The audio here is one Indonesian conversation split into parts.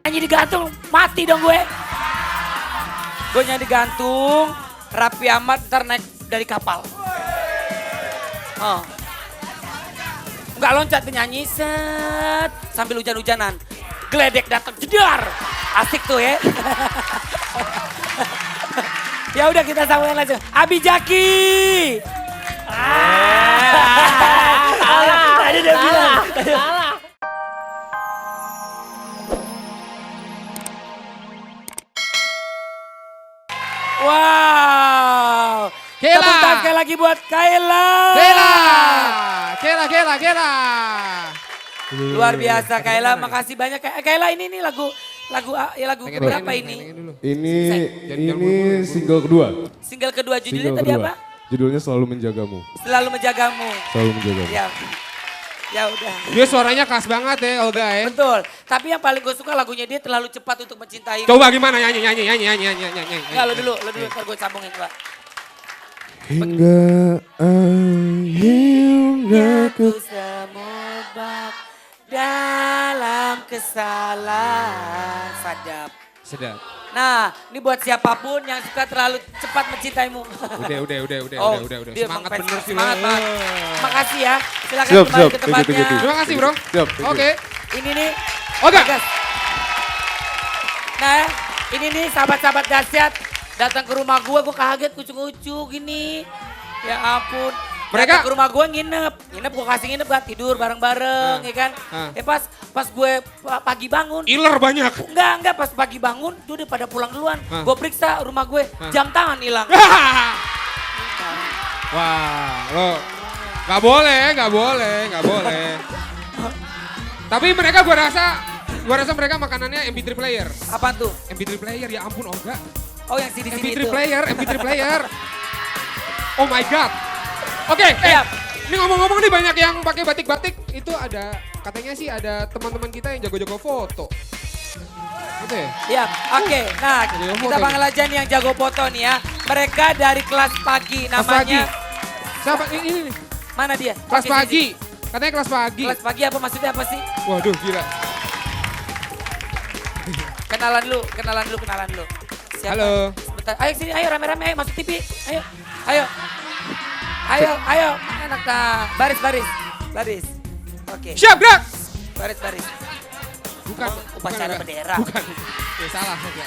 nyanyi digantung, mati dong gue. Gue nyanyi digantung, rapi amat ntar naik dari kapal. Oh. Nggak loncat nyanyi set sambil hujan-hujanan. Geledek datang jedar. Asik tuh ya. Ya udah kita sambungin langsung. Abi Jaki. Tadi dia bilang. Salah. Wow. Kela. Tepuk tangan sekali lagi buat Kayla. Kela. Luar biasa Kayla, makasih banyak. Kayla ini lagu berapa ini? Ini single kedua. Single kedua judulnya tadi apa? Judulnya Selalu Menjagamu. Selalu Menjagamu. Selalu Menjagamu. Ya udah. Dia suaranya khas banget ya Olga ya. Betul. Tapi yang paling gue suka lagunya dia terlalu cepat untuk mencintai. Coba gimana nyanyi. Enggak, lo dulu ntar gue sambungin Pak. Hingga akhirnya Aku semerbak dalam kesalahan. Sedap. Nah, ini buat siapapun yang suka terlalu cepat mencintaimu. Udah. Dia Semangat emang bener sih. Semangat banget. Makasih ya. Silakan Siap, kembali siap. ke tempatnya. Thank you. Terima kasih bro. Siap, thank you. Oke. Ini nih. Olga. Bagas. Nah, ini nih sahabat-sahabat dahsyat datang ke rumah gue kaget kucing-kucing gini. Ya ampun. Mereka- Datang ke rumah gue nginep gue kasih nginep kan tidur bareng-bareng ya kan. Pas gue pagi bangun. Iler banyak. Enggak pas pagi bangun tuh udah pada pulang duluan. Gue periksa rumah gue jam tangan hilang. Wah, lo nggak boleh. Tapi mereka gua rasa mereka makanannya MP3 player. Apa tuh? MP3 player ya ampun Olga. Oh yang CD MP3 itu. player. Oh my god. Oke, ini ngomong-ngomong nih banyak yang pakai batik-batik. Itu ada, katanya sih ada teman-teman kita yang jago-jago foto. Gitu ya? Ya, oke. Nah, Jago kita foto panggil aja nih yang jago foto nih ya. Mereka dari kelas pagi namanya. Siapa? Ini nih. Mana dia? Kelas Oke, pagi. sini. Katanya kelas pagi. Kelas pagi apa maksudnya apa sih? Waduh gila. Kenalan dulu. Siapa? Halo. Sebentar. Ayo sini, ayo rame-rame, ayo masuk TV. Ayo. Enak nah. Baris. Oke. Siap gerak. Baris. Bukan. Upacara bukan. bendera. Bukan. Ya salah saja.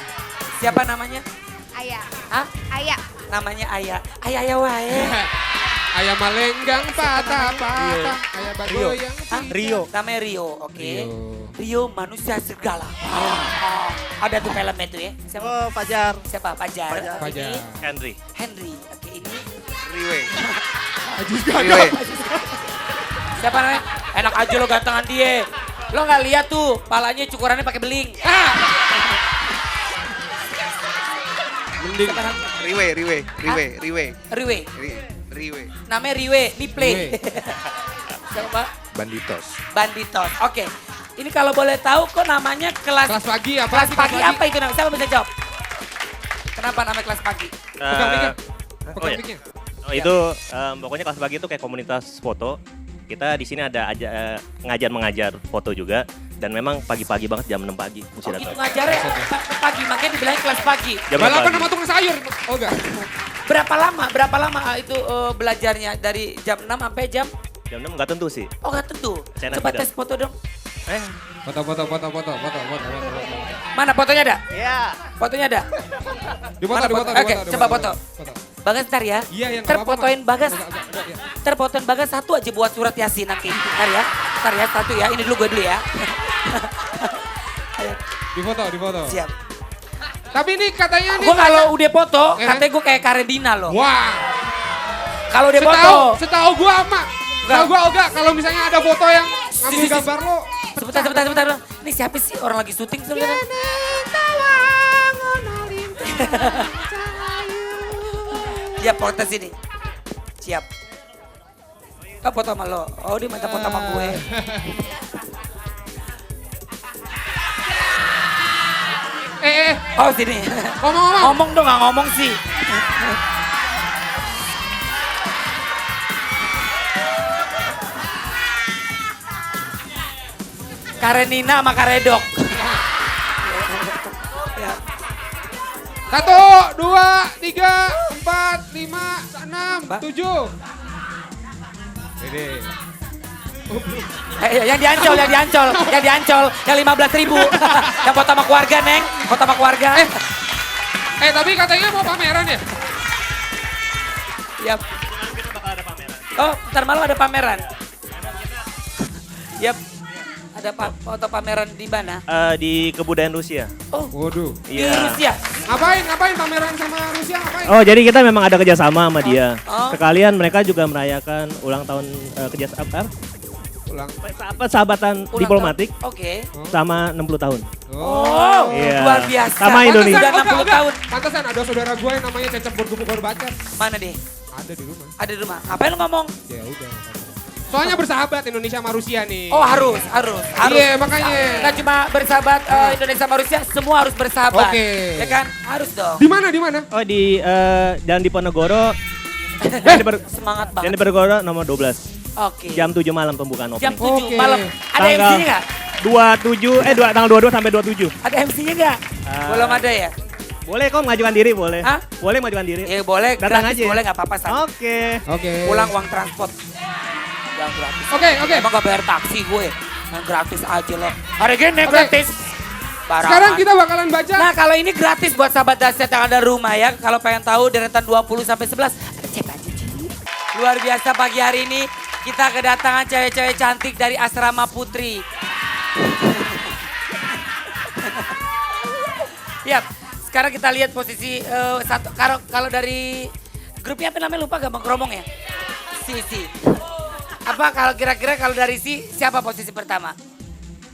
Siapa namanya? Ayah. Hah? Ayah. Namanya Ayah. Ayah wae. Ayam malenggang patah-patah. Ayam bagoyang. Hah? Rio. Namanya Rio, oke. Rio. Rio manusia serigala. Ada tuh filmnya tuh ya. Siapa? Oh, Fajar. Siapa? Fajar. Fajar. Ini Henry. Henry. Oke, ini Riwe. Ajis Riwe. gagap. siapa namanya? Enak aja lo gantengan dia. Lo nggak lihat tuh, palanya cukurannya pakai beling. Mending. Siapa namanya? Riwe. Riwe. Namanya Riwe, di play. Riwe. Siapa? Banditos. Oke. Ini kalau boleh tahu kok namanya Kelas pagi apa? kelas sih pagi apa itu namanya? Siapa bisa jawab? Kenapa namanya kelas pagi? Pegang mic-nya. Oh, Pegang iya. mic-nya. Oh, itu pokoknya kelas pagi itu kayak komunitas foto. Kita di sini ada ngajar foto juga dan memang pagi-pagi banget jam 6 pagi mesti Oh gitu datang. ngajarnya pagi, makanya dibilang kelas pagi. Jam 6 Balapan pagi. sama tukang sayur. Oh enggak. Berapa lama itu belajarnya dari jam 6 sampai jam? Jam 6 nggak tentu sih. Oh nggak tentu. Saya Coba nanti tes foto dong. Foto. Mana fotonya ada? Iya. Fotonya ada? Mana Dipoto. Oke, coba foto. Bagas ntar ya. Iya yang Ntar nggak apa-apa, fotoin Mak. Bagas. Enggak, ya. Ntar fotoin Bagas satu aja buat surat Yasin nanti. Ntar ya satu ya. Ini dulu gue dulu ya. Ayo, Di foto. siap. Tapi ini katanya nih. Gue kalau udah foto, Eh? katanya gue kayak Karedina loh. Wah. Kalau udah foto. Setahu gua Mak. Setahu gua Olga kalau misalnya ada foto yang ngambil gambar lo. Sebentar. Ini siapa sih orang lagi syuting sebenarnya? Dia foto sini. Siap. Oh foto sama lo. Oh dia minta foto sama gue. Oh sini. Ngomong-ngomong. Ngomong dong, nggak ngomong sih. Karenina sama Karedok. 1, 2, 3, 4, 5, 6, 7. Ini. Yang diancol, yang 15.000. Yang foto sama keluarga, Neng. Foto sama keluarga. Tapi katanya mau pameran ya? Yap. Oh, ntar malam ada pameran. Yap. Ada foto pameran di mana? Di kebudayaan Rusia. Oh, Waduh. di Rusia. Ngapain pameran sama Rusia ngapain? Oh, jadi kita memang ada kerjasama sama dia. Oh. Sekalian mereka juga merayakan ulang tahun kerjasama Ulang. sahabatan Ulang diplomatik tahun. Oke. sama 60 tahun. Oh, Iya. luar biasa. Sama Indonesia. Sudah 60 tahun. Pantesan ada saudara gue yang namanya Cecep Bergumur Bacar. Mana deh? Ada di rumah. Ada di rumah. Ngapain lu ngomong? Ya udah. Soalnya bersahabat Indonesia sama Rusia nih. Oh, harus. Iya, makanya. Nggak cuma bersahabat Indonesia sama Rusia, semua harus bersahabat. Oke. Ya kan? Harus dong. Di mana? Oh, di Jalan Diponegoro. Semangat Jalan banget. Diponegoro nomor 12. Oke. Jam 7 malam pembukaan Jam opening. 7 Oke. malam. Ada Tanggal- MC-nya nggak? Tanggal 22 sampai 27. Ada MC-nya nggak? Belum ada ya? Boleh kok mengajukan diri, boleh. Hah? Boleh mengajukan diri. Ya boleh, Datang gratis aja. boleh nggak apa-apa. San. Oke. Oke. Pulang uang transport. Yang gratis. Oke. Emang gak bayar taksi gue. Yang gratis aja loh. Hari gini Oke. gratis. Barangan. Sekarang kita bakalan baca. Nah kalau ini gratis buat sahabat Dasyat yang ada rumah ya. Kalau pengen tahu deretan 20 sampai 11. Ada cek aja. Luar biasa pagi hari ini. Kita kedatangan cewek-cewek cantik dari Asrama Putri. Yap, sekarang kita lihat posisi satu. Kalau dari grupnya apa namanya lupa gampang keromong ya? Si. Apa kalau kira-kira kalau dari siapa posisi pertama?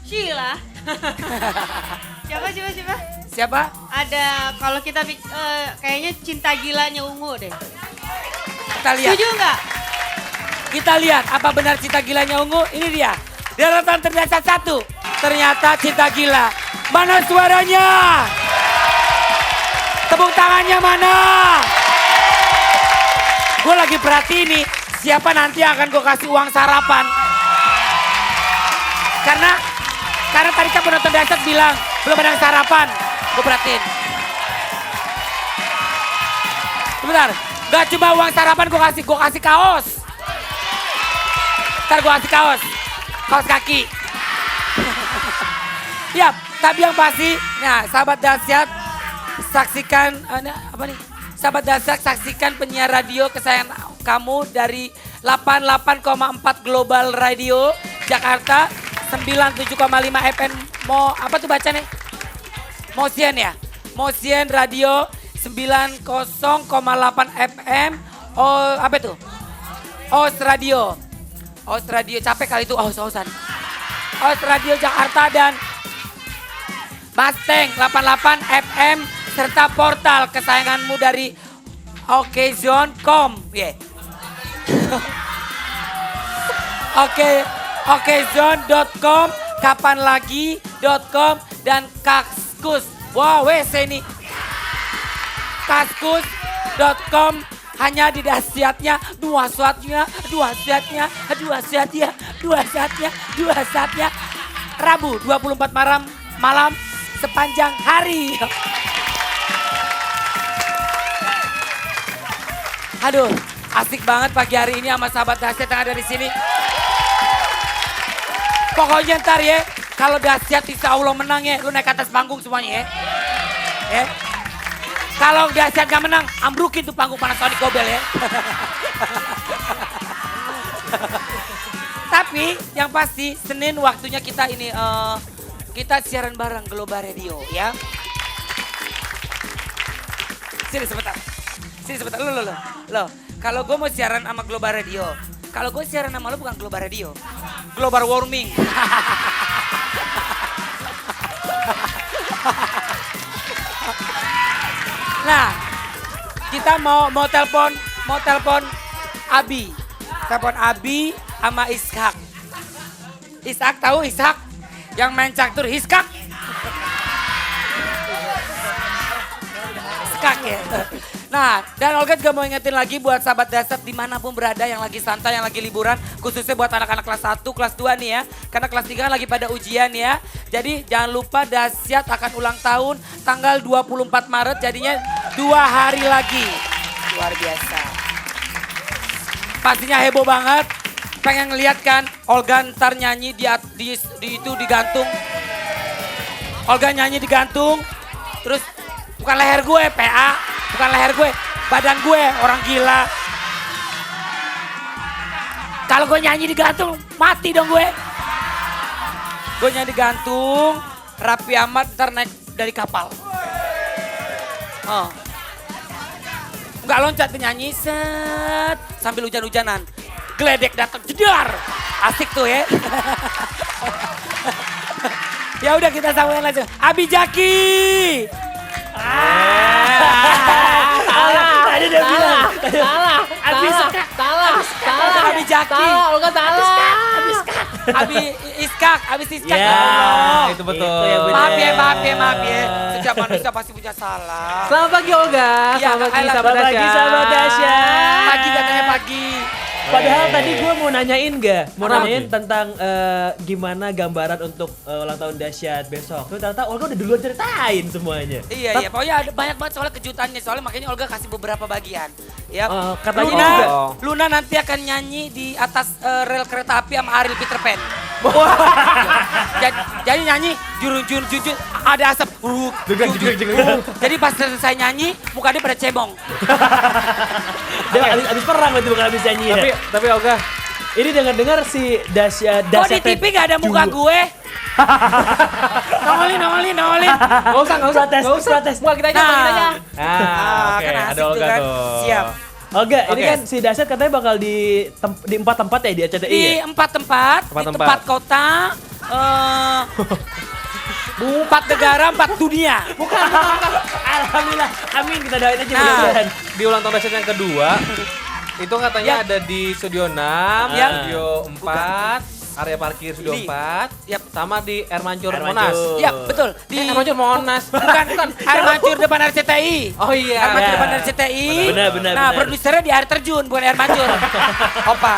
Sheila. Siapa? Siapa? Ada kalau kita kayaknya cinta gilanya Ungu deh. Kita lihat. Setuju nggak? Kita lihat apa benar cinta gilanya Ungu. Ini dia. Deretan terdasar 1. Ternyata cinta gila. Mana suaranya? Tepuk tangannya mana? Gue lagi perhatiin nih. Siapa nanti akan gue kasih uang sarapan. Karena tadi kan penonton Dasyat bilang belum ada yang sarapan. Gue perhatiin. Sebentar. Gak cuma uang sarapan gue kasih kaos. Ntar gue kasih kaos kaki. Ya, tapi yang pasti, nah sahabat Dasyat saksikan, apa nih? Sahabat Dasyat saksikan penyiar radio kesayangan kamu dari 88,4 Global Radio Jakarta, 97,5 FM, apa tuh bacanya? Motion ya? Motion Radio 90,8 FM, apa itu? Os Radio, capek kali itu os-osan. Os Radio Jakarta dan Mustang 88 FM serta portal kesayanganmu dari okezone.com. Yeah. okezone.com, kapanlagi.com dan Kaskus. Wow, WC ini. Kaskus.com hanya di Dasyatnya, dua saatnya. Rabu 24 malam sepanjang hari. Aduh, asik banget pagi hari ini sama sahabat Dasyat yang ada di sini. Pokoknya ntar ya, kalau Dasyat insya Allah menang ya, lu naik ke atas panggung semuanya ya. Kalau Dasyat gak menang, ambrukin tuh panggung Panasonic Gobel ya. Tapi yang pasti Senin waktunya kita ini kita siaran bareng Global Radio ya. Sini sebentar. Lo. Kalau gue mau siaran sama Global Radio, kalau gue siaran sama lo bukan Global Radio, Global Warming. Nah, kita mau telepon Abi. Telepon Abi sama Ishak. Ishak tahu Ishak? Yang main catur Ishak. Ishak ya. Nah, dan Olga juga mau ingetin lagi buat sahabat Dasyat dimanapun berada yang lagi santai, yang lagi liburan. Khususnya buat anak-anak kelas 1, kelas 2 nih ya. Karena kelas 3 kan lagi pada ujian ya. Jadi jangan lupa Dasyat akan ulang tahun tanggal 24 Maret. Jadinya 2 hari lagi. Luar biasa. Pastinya heboh banget. Pengen ngeliat kan Olga ntar nyanyi itu digantung. Olga nyanyi digantung. Terus bukan leher gue, PA. Bukan leher gue, badan gue, orang gila. Kalau gue nyanyi digantung, mati dong gue. Gue nyanyi digantung, Raffi Ahmad ntar naik dari kapal. Oh. Nggak loncat nyanyi, set. Sambil hujan-hujanan. Geledek datang, jedar. Asik tuh ya. Ya udah kita sambungin langsung. Abi Jaki. Tadi udah bilang. Salah. Abi Jaki. Olga salah. Abi Iskak. Ya, Allah. itu betul. Itu yang bener. Maaf ya. Setiap manusia pasti punya salah. Selamat pagi Olga. Ya, Selamat pagi Selamat sahabat pagi, Dasya. sahabat Dasya. Pagi katanya pagi. Padahal tadi gue mau nanyain mau Apa? nanyain tentang gimana gambaran untuk ulang tahun Dasyat besok. Terus ternyata Olga udah duluan ceritain semuanya. Iya, pokoknya ada banyak banget soalnya kejutannya. Soalnya makanya Olga kasih beberapa bagian. Ya, Katanya Luna, juga. Luna nanti akan nyanyi di atas rel kereta api sama Ariel Peter Pan. jadi nyanyi jurun ada asap. Jadi pas selesai nyanyi muka dia pada cebong. Dia abis perang itu bukan abis nyanyi ya. Tapi Olga, Ini dengar-dengar si Dasyat. Kok di TV gak ada muka gue? Nongolin. Nggak usah. Protes. Buat kita aja, buat kita aja. Ah, Oke, kan asik ada tuh Olga kan. tuh. Siap. Oke, ini Oke. kan si Dasyat katanya bakal di 4 tempat ya di RCTI Di ya? 4 tempat, Empat di tempat. tempat kota, 4 negara, 4 dunia. Alhamdulillah, amin kita doain aja Nah. mudah-mudahan. Di ulang tahun Dasyat yang kedua, itu katanya ada di Studio 6, Ya. Studio 4, area parkir Studio Di. 4, Yap. sama di Air Mancur Air Monas. Mancur. Ya, betul. Di Air Mancur Monas. bukan air mancur depan RCTI. Oh iya. Air mancur Ya. depan RCTI. Benar. Nah, produsernya di air terjun, bukan air mancur. Opa.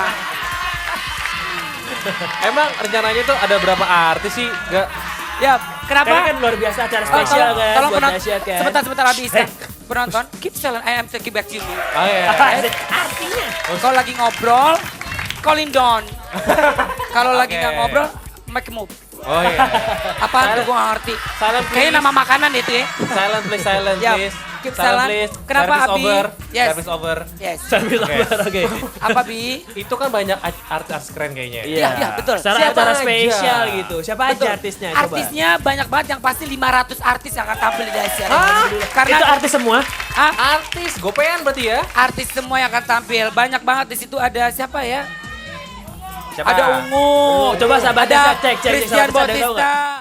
Emang rencananya tuh ada berapa artis sih? Gak. Ya, Karena kenapa? kan luar biasa acara Oh, spesial kan tolong buat penonton, Dasyat kan. sebentar habis kan. Penonton, keep silent, I am taking back you. Oh iya. Artinya Kalau lagi ngobrol, calling down. Kalau lagi Oke. nggak ngobrol, make a move. Oh iya. Apaan tuh gue nggak ngerti. Silent Kayaknya please. nama makanan itu ya. Silent please, silent Ya, please. keep Silent silent. please. Kenapa, Service Abi? over. Yes. Service over. Yes. sambil Oke. sabar, oke. Apa Bi? Itu kan banyak artis keren kayaknya. Iya, betul. Secara Siapa acara aja? spesial gitu. Siapa Betul. aja artisnya? Coba. Artisnya banyak banget yang pasti 500 artis yang akan tampil di Dasyat. Hah? Karena Itu artis semua? Ah, Artis gopean berarti ya? artis semua yang akan tampil. Banyak banget di situ ada siapa ya? Siapa? Ada Ungu. Coba sahabat ada Dasyat, cek. Christian Sahabat Dasyat, ada tahu nggak? Bautista.